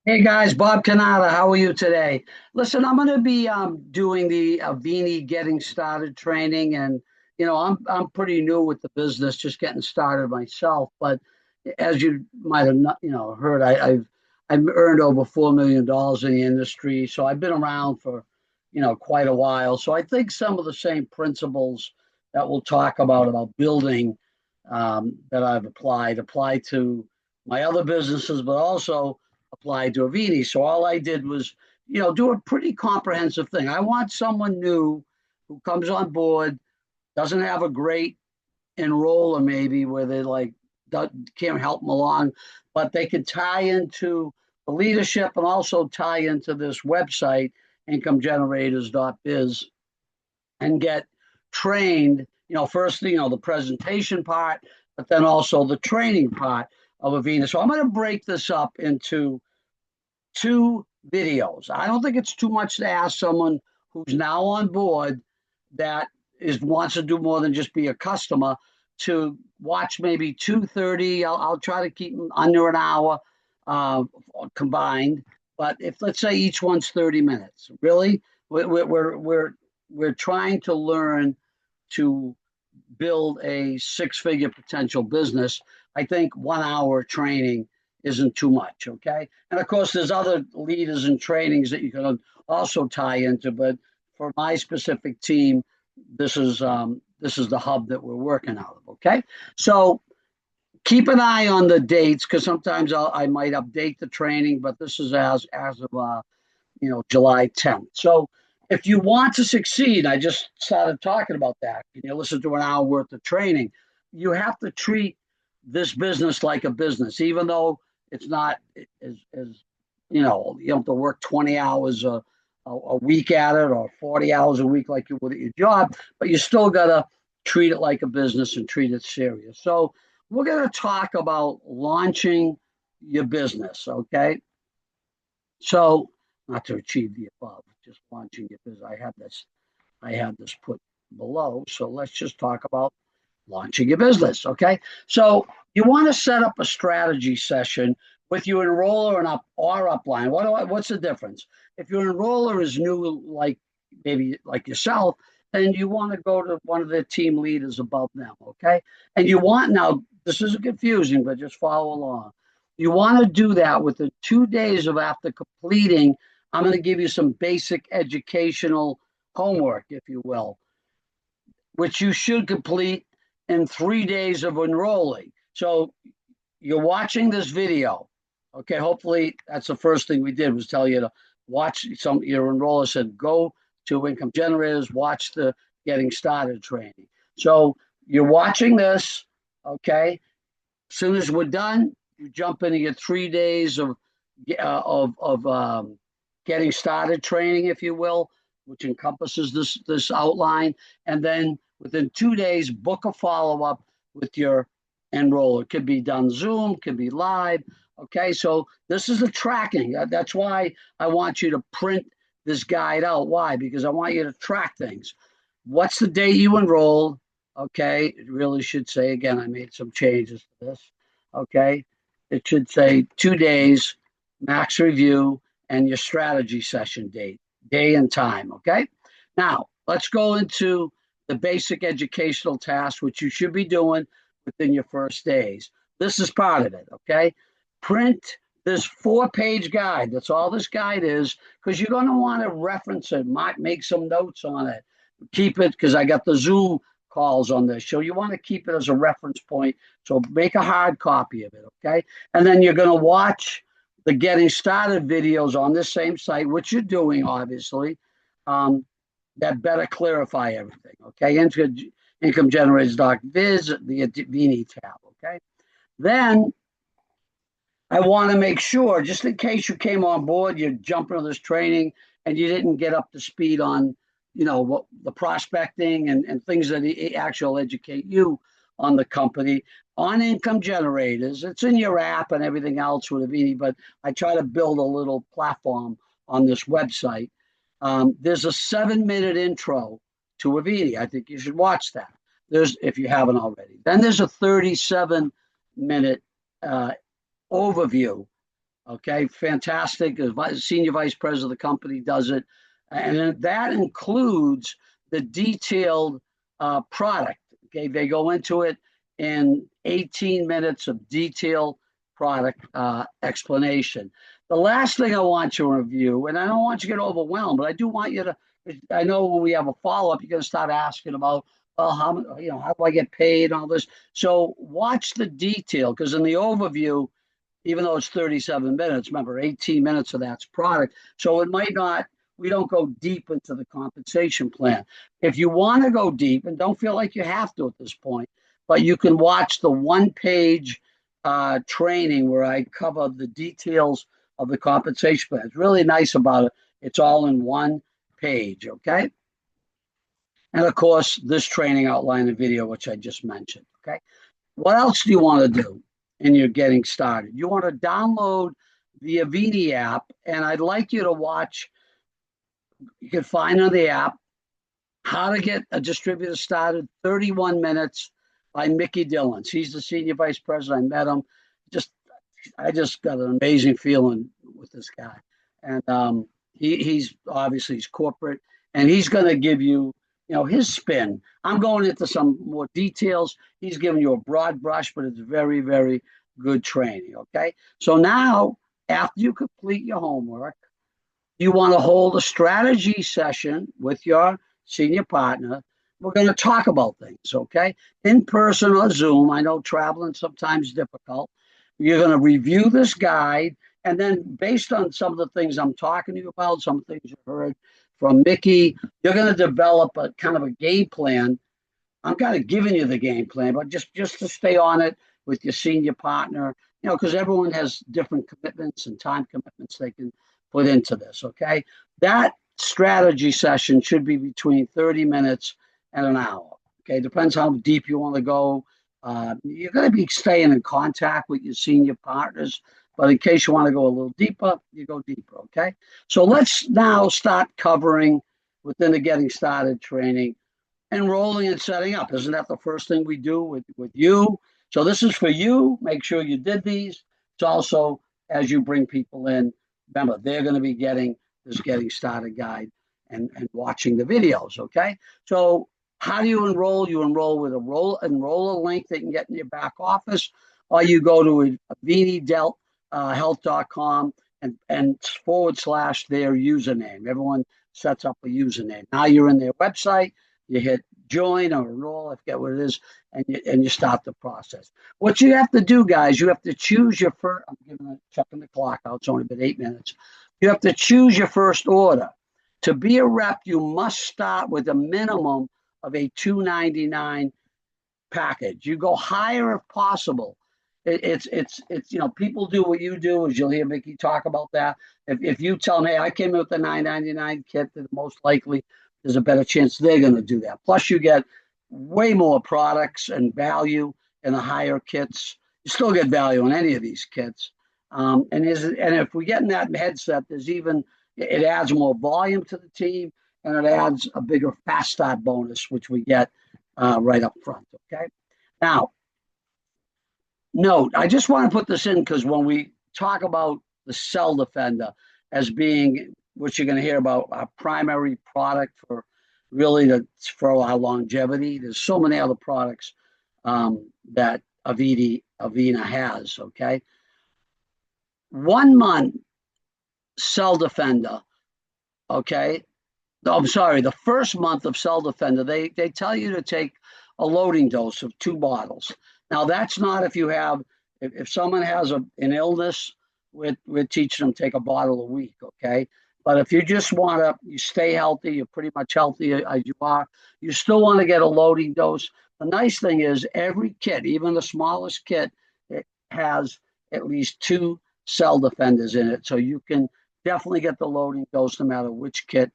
Hey guys, Bob Canada, how are you today? Listen, I'm going to be doing the avini getting started training, and I'm pretty new with the business, just getting started myself. But as you might have not, heard, I've earned over $4 million in the industry, so I've been around for quite a while. So I think some of the same principles that we'll talk about building that I've apply to my other businesses, but also applied to Avini. So all I did was, do a pretty comprehensive thing. I want someone new who comes on board, doesn't have a great enroller, maybe where they like can't help them along, but they can tie into the leadership and also tie into this website, incomegenerators.biz, and get trained. First, the presentation part, but then also the training part of Avina. So I'm going to break this up into two videos. I don't think it's too much to ask someone who's now on board that is wants to do more than just be a customer to watch maybe 2:30. I'll try to keep them under an hour uh, combined. But if let's say each one's 30 minutes, really, we're trying to learn to build a six-figure potential business. I think 1 hour training isn't too much. Okay. And of course, there's other leaders and trainings that you can also tie into. But for my specific team, this is the hub that we're working out of. Okay. So keep an eye on the dates because sometimes I might update the training, but this is as of July 10th. So if you want to succeed, I just started talking about that. You listen to an hour worth of training. You have to treat this business like a business, even though it's not as you don't have to work 20 hours a week at it or 40 hours a week like you would at your job, but you still got to treat it like a business and treat it serious. So we're going to talk about launching your business. Okay. So not to achieve the above, just launching it because I had this put below. So let's just talk about launching your business. Okay. So you want to set up a strategy session with your enroller and up or upline. What's the difference? If your enroller is new, like maybe like yourself, then you want to go to one of the team leaders above them. Okay. And you want now, this is confusing, but just follow along. You want to do that within 2 days of after completing. I'm going to give you some basic educational homework, if you will, which you should complete in 3 days of enrolling. So you're watching this video. Okay, hopefully that's the first thing we did was tell you to watch some your enroller said go to income generators, watch the getting started training. So you're watching this, okay? As soon as we're done, you jump into your 3 days of getting started training, if you will, which encompasses this outline, and then within 2 days, book a follow up with your enroller. It could be done Zoom, could be live. Okay, so this is the tracking. That's why I want you to print this guide out. Why? Because I want you to track things. What's the day you enrolled? Okay, it really should say, again, I made some changes to this. Okay, it should say 2 days, max review, and your strategy session date, day and time. Okay, now let's go into the basic educational tasks, which you should be doing within your first days. This is part of it. Okay, print this 4-page guide. That's all this guide is, because you're going to want to reference it, might make some notes on it, keep it because I got the Zoom calls on this. So you want to keep it as a reference point. So make a hard copy of it, okay? And then you're going to watch the getting started videos on this same site, which you're doing, obviously, that better clarify everything, okay? Incomegenerators.biz, the avini tab, okay? Then I want to make sure, just in case you came on board, you're jumping on this training and you didn't get up to speed on, what the prospecting and things that actually educate you on the company, on income generators. It's in your app and everything else with Avini, but I try to build a little platform on this website. There's a 7-minute intro to Avini. I think you should watch that. If you haven't already. Then there's a 37-minute overview Okay, fantastic. The senior vice president of the company does it, and that includes the detailed product. Okay, they go into it in 18 minutes of detailed product explanation. The last thing I want you to review, and I don't want you to get overwhelmed, but I do want you to. I know when we have a follow up, you're going to start asking about, well, how do I get paid, and all this. So watch the detail because in the overview, even though it's 37 minutes, remember 18 minutes of that's product. So it might not, we don't go deep into the compensation plan. If you want to go deep, and don't feel like you have to at this point, but you can watch the 1 page training where I cover the details of the compensation plan. It's really nice about it. It's all in 1 page, okay? And of course, this training outline and video, which I just mentioned, okay? What else do you want to do in your getting started? You want to download the Avini app, and I'd like you to watch. You can find on the app How to Get a Distributor Started, 31 Minutes by Mickey Dillons. He's the senior vice president. I met him. Just I just got an amazing feeling with this guy, and he's obviously he's corporate, and he's going to give you, his spin. I'm going into some more details. He's giving you a broad brush, but it's very, very good training. Okay, so now after you complete your homework, you want to hold a strategy session with your senior partner. We're going to talk about things, okay? In person or Zoom. I know traveling sometimes difficult. You're going to review this guide, and then based on some of the things I'm talking to you about, some things you heard from Mickey, you're going to develop a kind of a game plan. I'm kind of giving you the game plan, but just to stay on it with your senior partner, because everyone has different commitments and time commitments they can put into this, okay? That strategy session should be between 30 minutes and an hour, okay? Depends how deep you want to go. You're going to be staying in contact with your senior partners, but in case you want to go a little deeper, you go deeper, okay? So let's now start covering within the Getting Started training, enrolling and setting up. Isn't that the first thing we do with you? So this is for you. Make sure you did these. It's also as you bring people in, remember, they're going to be getting this Getting Started guide and watching the videos, okay? So how do you enroll? You enroll with a enroll link that you can get in your back office, or you go to avini.health.com and / their username. Everyone sets up a username. Now you're in their website. You hit join or enroll, I forget what it is, and you start the process. What you have to do, guys, you have to choose your first. I'm checking the clock out. It's only been 8 minutes. You have to choose your first order. To be a rep, you must start with a minimum of a $299 package. You go higher if possible. It's people do what you do, as you'll hear Mickey talk about that. If you tell them, hey, I came in with the $999 kit, then most likely there's a better chance they're going to do that. Plus, you get way more products and value in the higher kits. You still get value in any of these kits. And if we get in that headset, it adds more volume to the team, and it adds a bigger fast start bonus, which we get right up front. Okay. Now, note, I just want to put this in because when we talk about the Cell Defender as being which you're going to hear about, our primary product for our longevity. There's so many other products that Avina has, okay? 1 month Cell Defender, okay? I'm sorry, the first month of Cell Defender, they tell you to take a loading dose of 2 bottles. Now, that's not if someone has an illness, we're teaching them to take a bottle a week, okay? But if you just want you stay healthy, you're pretty much healthy as you are, you still want to get a loading dose. The nice thing is every kit, even the smallest kit, it has at least 2 Cell Defenders in it. So you can definitely get the loading dose no matter which kit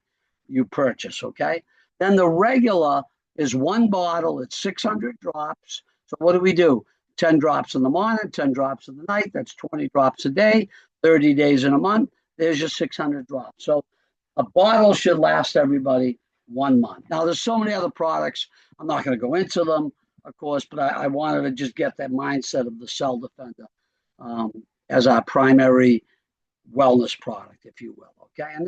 you purchase, okay? Then the regular is 1 bottle. It's 600 drops. So what do? 10 drops in the morning, 10 drops in the night. That's 20 drops a day, 30 days in a month. There's your 600 drops. So a bottle should last everybody 1 month. Now, there's so many other products. I'm not going to go into them, of course, but I wanted to just get that mindset of the Cell Defender as our primary wellness product, if you will. Okay, and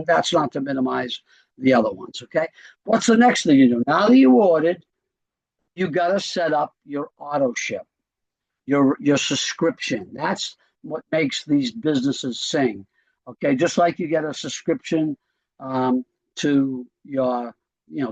that's not to minimize the other ones. Okay, what's the next thing you do now that you ordered? You got to set up your auto ship, your subscription. That's what makes these businesses sing. Okay, just like you get a subscription to your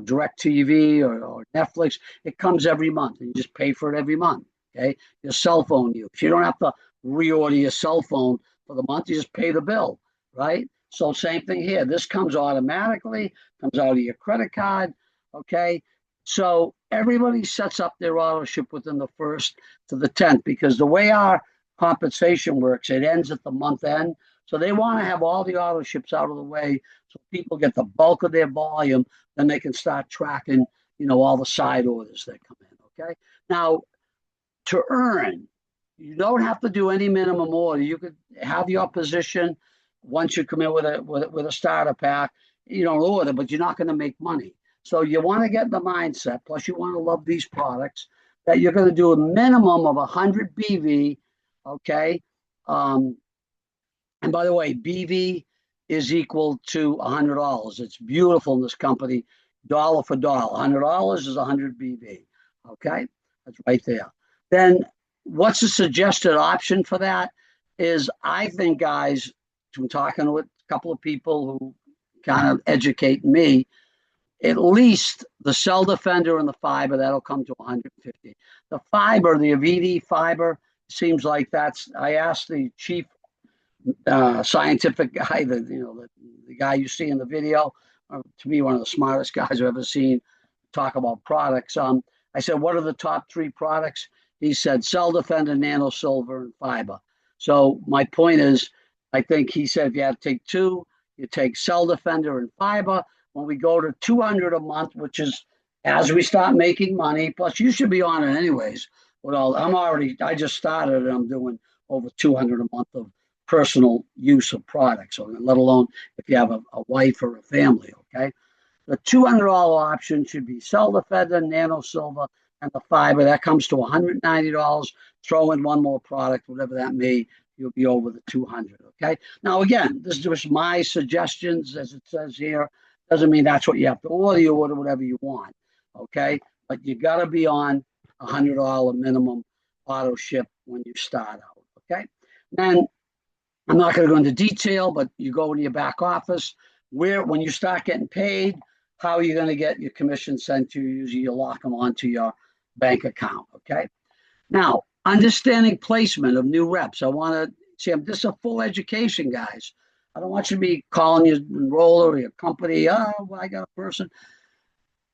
direct TV or Netflix, it comes every month and you just pay for it every month. Okay, your cell phone use, you don't have to reorder your cell phone for the month, you just pay the bill, right? So same thing here, this comes automatically, comes out of your credit card. Okay, so everybody sets up their auto ship within the 1st to the 10th, because the way our compensation works, it ends at the month end. So they want to have all the auto ships out of the way so people get the bulk of their volume, then they can start tracking, all the side orders that come in. Okay. Now, to earn, you don't have to do any minimum order. You could have your position once you come in with a starter pack. You don't order, but you're not going to make money. So you want to get in the mindset. Plus, you want to love these products that you're going to do a minimum of 100 BV. Okay. And by the way, BV is equal to $100. It's beautiful in this company, dollar for dollar. $100 is 100 BV. Okay, that's right there. Then what's the suggested option for that? Is I think, guys, from talking with a couple of people who kind of educate me, at least the Cell Defender and the fiber, that'll come to 150. The fiber, the avini fiber, seems like I asked the chief scientific guy, the guy you see in the video, to me, one of the smartest guys I've ever seen talk about products. I said, what are the top 3 products? He said, Cell Defender, Nano Silver, and fiber. So my point is, I think he said if you have to take 2, you take Cell Defender and fiber. When we go to 200 a month, which is as we start making money, plus you should be on it anyways. I just started and I'm doing over 200 a month of personal use of products, so let alone if you have a wife or a family. Okay, the $200 option should be Cell Defender, Nano Silver, and the fiber. That comes to $190. Throw in one more product, whatever that may, you'll be over the 200. Okay, now again, this is just my suggestions, as it says here. Doesn't mean that's what you have to order. You order whatever you want. Okay, but you got to be on $100 minimum auto ship when you start out. Okay, then I'm not going to go into detail, but you go into your back office when you start getting paid, how are you going to get your commission sent to you? Usually you lock them onto your bank account. Okay. Now, understanding placement of new reps. I want to see, this is a full education, guys. I don't want you to be calling your enroller or your company. Oh, well, I got a person.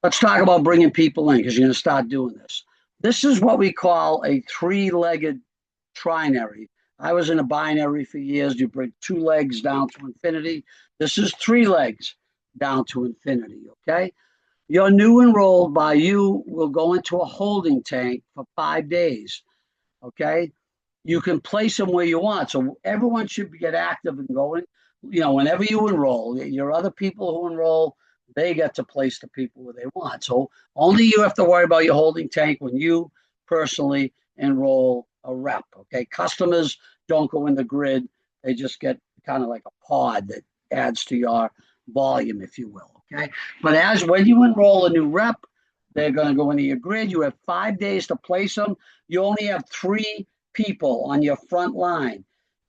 Let's talk about bringing people in, because you're going to start doing this. This is what we call a 3-legged trinary. I was in a binary for years. You bring 2 legs down to infinity. This is 3 legs down to infinity. Okay. Your new enrolled by you will go into a holding tank for 5 days. Okay. You can place them where you want. So everyone should get active and going. Whenever you enroll, your other people who enroll, they get to place the people where they want. So only you have to worry about your holding tank when you personally enroll a rep. Okay. Customers don't go in the grid. They just get kind of like a pod that adds to your volume, if you will. Okay. But when you enroll a new rep, they're going to go into your grid. You have 5 days to place them. You only have 3 people on your front line.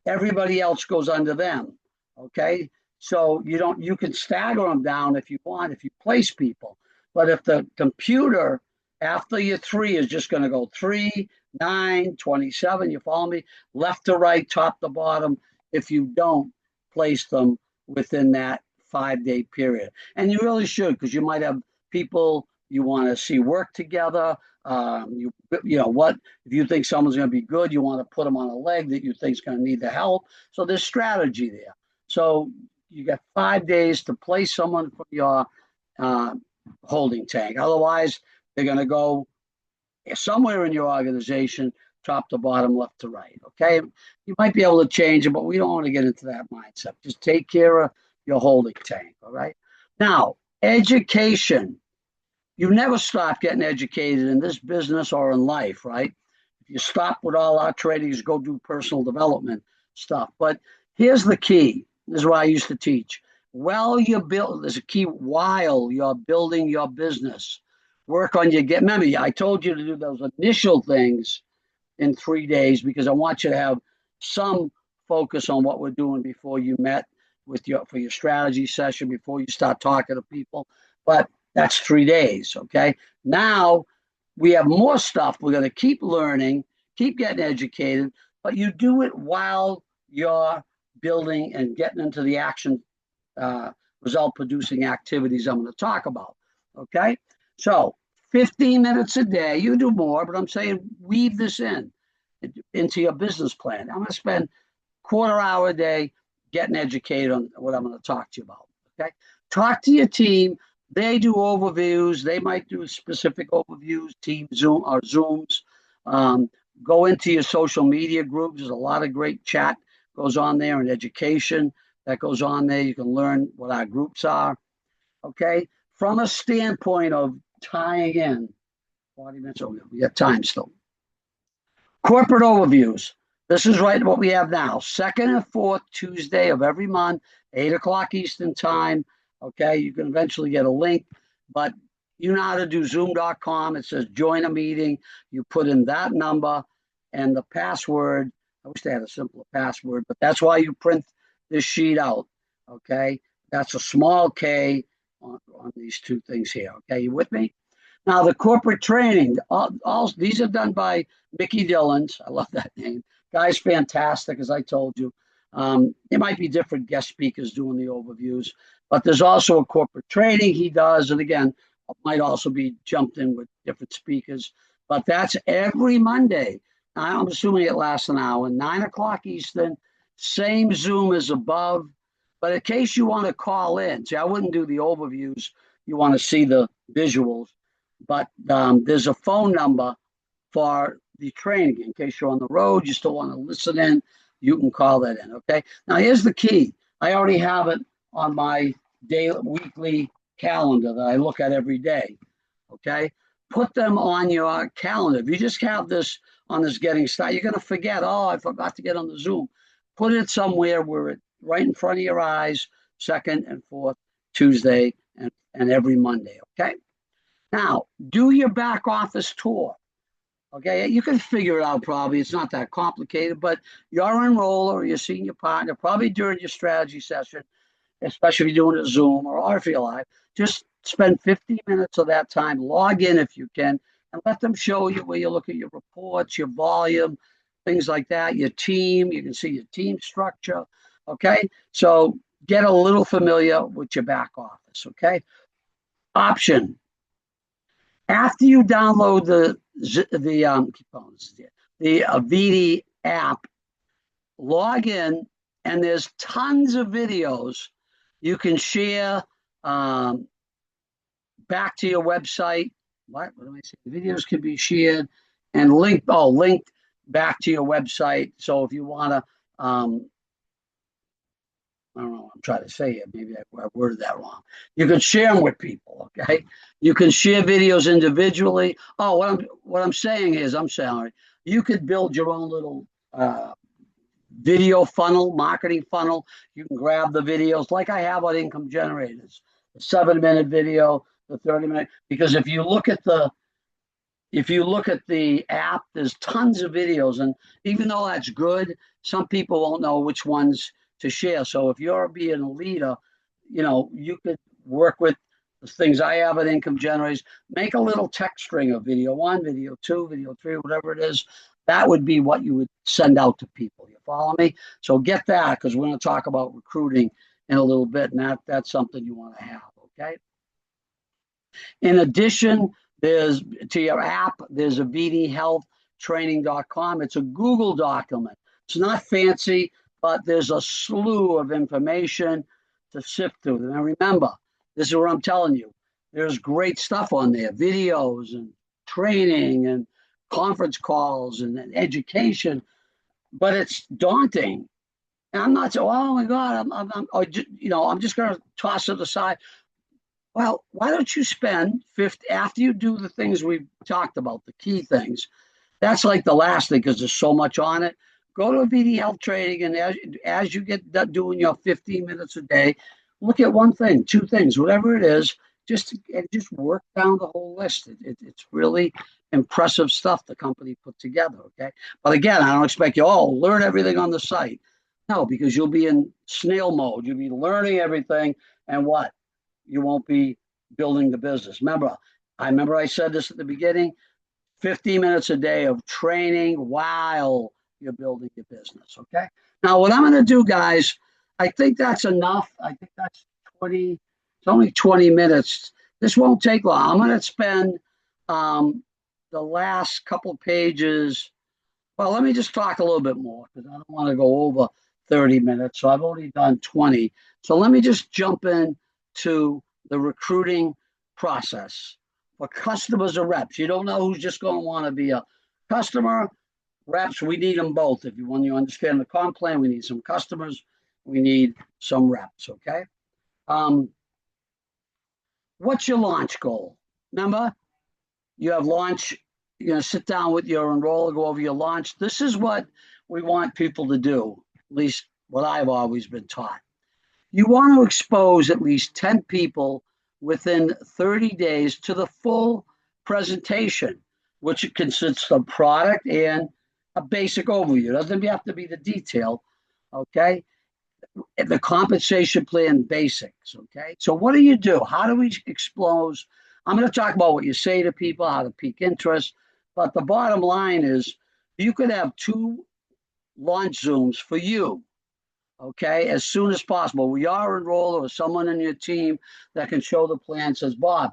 Everybody else goes under them. Okay. So you can stagger them down if you want, if you place people. But if the computer after your 3 is just going to go 3, 9, 27, you follow me? Left to right, top to bottom, if you don't place them within that 5-day period. And you really should, because you might have people you want to see work together. If you think someone's going to be good, you want to put them on a leg that you think is going to need the help. So there's strategy there. So you got 5 days to place someone from your holding tank. Otherwise, they're going to go somewhere in your organization, top to bottom, left to right. Okay. You might be able to change it, but we don't want to get into that mindset. Just take care of your holding tank. All right. Now, education. You never stop getting educated in this business or in life, right? If you stop with all our trainings, go do personal development stuff. But Here's the key. This is what I used to teach. There's a key while you're building your business. Work on your get. Remember, I told you to do those initial things in 3 days because I want you to have some focus on what we're doing before you met with your strategy session, before you start talking to people. But that's 3 days. Okay. Now we have more stuff. We're going to keep learning, keep getting educated, but you do it while you're building and getting into the action result producing activities I'm going to talk about. Okay. So 15 minutes a day, you do more, but I'm saying weave this into your business plan. I'm going to spend quarter hour a day getting educated on what I'm going to talk to you about. Okay. Talk to your team. They do overviews. They might do specific overviews, team Zoom or Zooms. Go into your social media groups. There's a lot of great chat goes on there and education that goes on there. You can learn what our groups are. Okay. From a standpoint of tying in 40 minutes over, we got time still. Corporate overviews. This is right what we have now. Second and fourth Tuesday of every month, 8 o'clock Eastern time. Okay, you can eventually get a link, but you know how to do zoom.com. It says join a meeting. You put in that number and the password. I wish they had a simpler password, but that's why you print this sheet out. Okay, that's a small K on these two things here. Okay, you with me? Now, the corporate training, all these are done by Mickey Dillons. I love that name. Guy's fantastic, as I told you. There might be different guest speakers doing the overviews, but there's also a corporate training he does. And again, might also be jumped in with different speakers. But that's every Monday. I'm assuming it lasts an hour, 9 o'clock Eastern, same Zoom as above. But in case you want to call in, see, I wouldn't do the overviews. You want to see the visuals. But there's a phone number for the training. In case you're on the road, you still want to listen in, you can call that in. Okay. Now here's the key. I already have it on my weekly calendar that I look at every day. Okay. Put them on your calendar. If you just have this on this getting started, you're going to forget. Oh, I forgot to get on the Zoom. Put it somewhere where it's right in front of your eyes. Second and fourth Tuesday and every Monday. Okay. Now, do your back office tour. Okay, you can figure it out probably. It's not that complicated, but your enroller or your senior partner, probably during your strategy session, especially if you're doing a Zoom or if you're live, just spend 15 minutes of that time, log in if you can, and let them show you where you look at your reports, your volume, things like that, your team. You can see your team structure. Okay, so get a little familiar with your back office. Okay, option. After you download the avini app, log in, and there's tons of videos you can share back to your website. What am I saying? The videos can be shared and linked back to your website. So if you want to, I don't know what I'm trying to say here. Maybe I worded that wrong. You can share them with people, okay? You can share videos individually. Oh, what I'm saying is, I'm sorry, you could build your own little video funnel, marketing funnel. You can grab the videos like I have on Income Generators, the 7-minute video, the 30-minute. Because if you look at the app, there's tons of videos, and even though that's good, some people won't know which ones to share. So if you're being a leader, you could work with the things I have at Income Generators, make a little text string of video 1, video 2, video 3, whatever it is. That would be what you would send out to people. You follow me? So get that, because we're going to talk about recruiting in a little bit, and that's something you want to have, okay? In addition, there's to your app, there's avinihealthtraining.com. It's a Google document. It's not fancy, but there's a slew of information to sift through. Now remember, this is what I'm telling you. There's great stuff on there, videos and training and conference calls and education, but it's daunting. And I'm not saying, oh my God, I'm just going to toss it aside. Well, why don't you spend 50 after you do the things we've talked about, the key things? That's like the last thing because there's so much on it. Go to avini Health Training, and as you get done doing your 15 minutes a day, look at one thing, two things, whatever it is, and just work down the whole list. It's really impressive stuff the company put together. Okay, but again, I don't expect you all learn everything on the site. No, because you'll be in snail mode. You'll be learning everything, and what you won't be building the business. Remember I said this at the beginning. 15 minutes a day of training while you're building your business. Okay. Now, what I'm going to do, guys, I think that's enough. I think that's 20, it's only 20 minutes. This won't take long. I'm going to spend the last couple pages. Well, let me just talk a little bit more because I don't want to go over 30 minutes. So I've only done 20. So let me just jump in to the recruiting process for customers or reps. You don't know who's just going to want to be a customer. Reps, we need them both. If you want to understand the comp plan, we need some customers. We need some reps, okay? What's your launch goal? Remember, you have launch. You're going to sit down with your enroller, go over your launch. This is what we want people to do, at least what I've always been taught. You want to expose at least 10 people within 30 days to the full presentation, which consists of product and a basic overview. It doesn't have to be the detail, okay? The compensation plan basics, okay? So what do you do? How do we expose? I'm going to talk about what you say to people, how to pique interest, but the bottom line is you could have 2 launch Zooms for you, okay, as soon as possible. We are enrolled or someone in your team that can show the plan, says, Bob,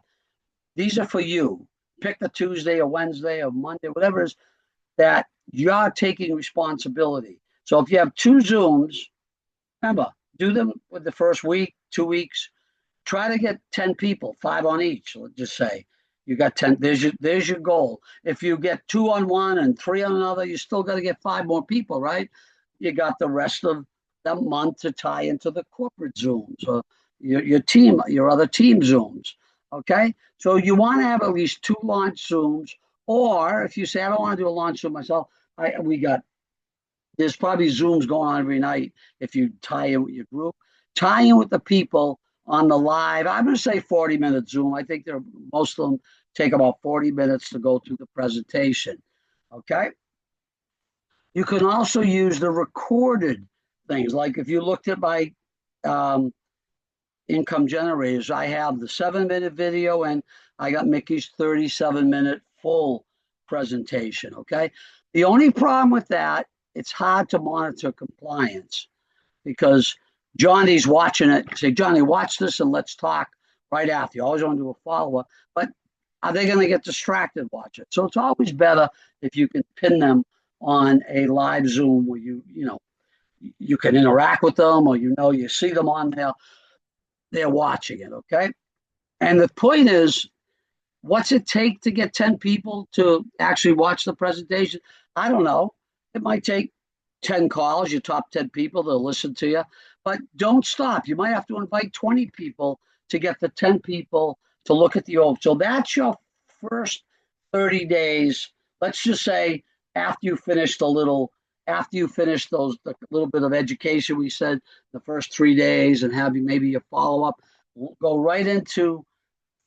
these are for you. Pick a Tuesday or Wednesday or Monday, whatever it is that you're taking responsibility. So if you have 2 Zooms, remember, do them with the first week, 2 weeks. Try to get 10 people, 5 on each, let's just say. You got 10, there's your goal. If you get 2 on one and 3 on another, you still got to get 5 more people, right? You got the rest of the month to tie into the corporate Zooms or your team, your other team Zooms. Okay. So you want to have at least 2 launch Zooms, or if you say, I don't want to do a launch Zoom myself, there's probably Zooms going on every night. If you tie in with your group, tie in with the people on the live. I'm going to say 40-minute Zoom. I think most of them take about 40 minutes to go through the presentation. Okay. You can also use the recorded things. Like if you looked at my income generators, I have the 7-minute video and I got Mickey's 37-minute full presentation. Okay. The only problem with that, it's hard to monitor compliance because Johnny's watching it. Say, Johnny, watch this and let's talk right after. You always want to do a follow-up, but are they going to get distracted watch it? So it's always better if you can pin them on a live Zoom where you can interact with them, or you see them on there, they're watching it, okay? And the point is, what's it take to get 10 people to actually watch the presentation? I don't know. It might take 10 calls, your top 10 people to listen to you, but don't stop. You might have to invite 20 people to get the 10 people to look at the old. So that's your first 30 days. Let's just say after you finish the little bit of education, we said the first 3 days, and have maybe a follow-up, we'll go right into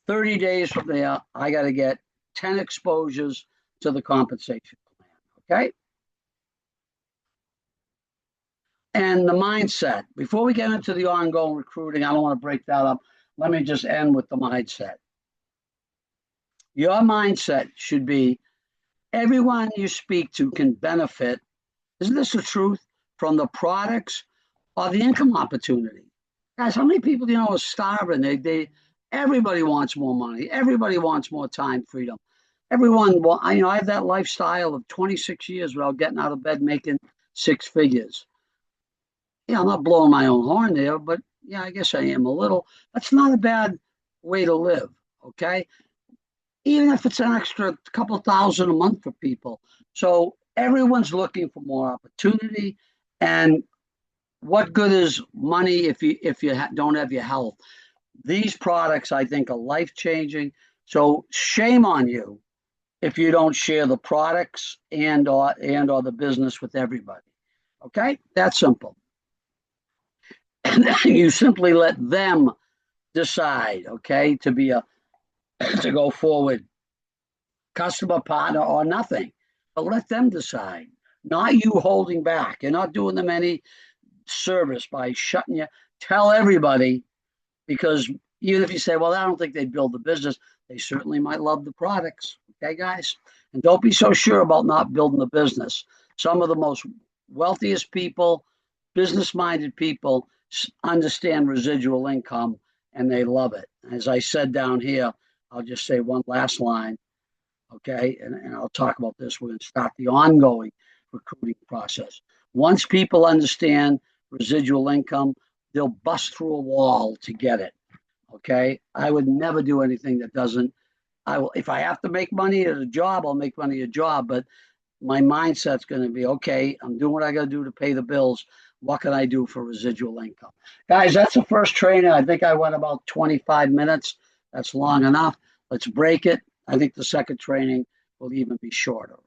30 days from there. I got to get 10 exposures to the compensation plan. Okay. And the mindset. Before we get into the ongoing recruiting, I don't want to break that up. Let me just end with the mindset. Your mindset should be everyone you speak to can benefit. Isn't this the truth? From the products or the income opportunity. Guys, how many people do you know are starving? Everybody wants more money. Everybody wants more time freedom. Everyone, I have that lifestyle of 26 years without getting out of bed making 6 figures. Yeah, I'm not blowing my own horn there, but yeah, I guess I am a little. That's not a bad way to live, okay? Even if it's an extra couple thousand a month for people. So everyone's looking for more opportunity, and what good is money if you don't have your health? These products, I think, are life-changing. So shame on you if you don't share the products and or the business with everybody. Okay, that's simple. And you simply let them decide, okay, to be a to go forward customer partner or nothing. But let them decide, not you holding back. You're not doing them any service by shutting you. Tell everybody, because even if you say, well, I don't think they'd build the business, they certainly might love the products. Okay, guys? And don't be so sure about not building the business. Some of the most wealthiest people, business minded people, understand residual income and they love it. As I said down here, I'll just say one last line. Okay, and I'll talk about this. We're going to start the ongoing recruiting process. Once people understand residual income, they'll bust through a wall to get it. Okay, I would never do anything that doesn't. I will, if I have to make money at a job, I'll make money at a job. But my mindset's going to be, okay, I'm doing what I got to do to pay the bills. What can I do for residual income? Guys, that's the first training. I think I went about 25 minutes. That's long enough. Let's break it. I think the second training will even be shorter.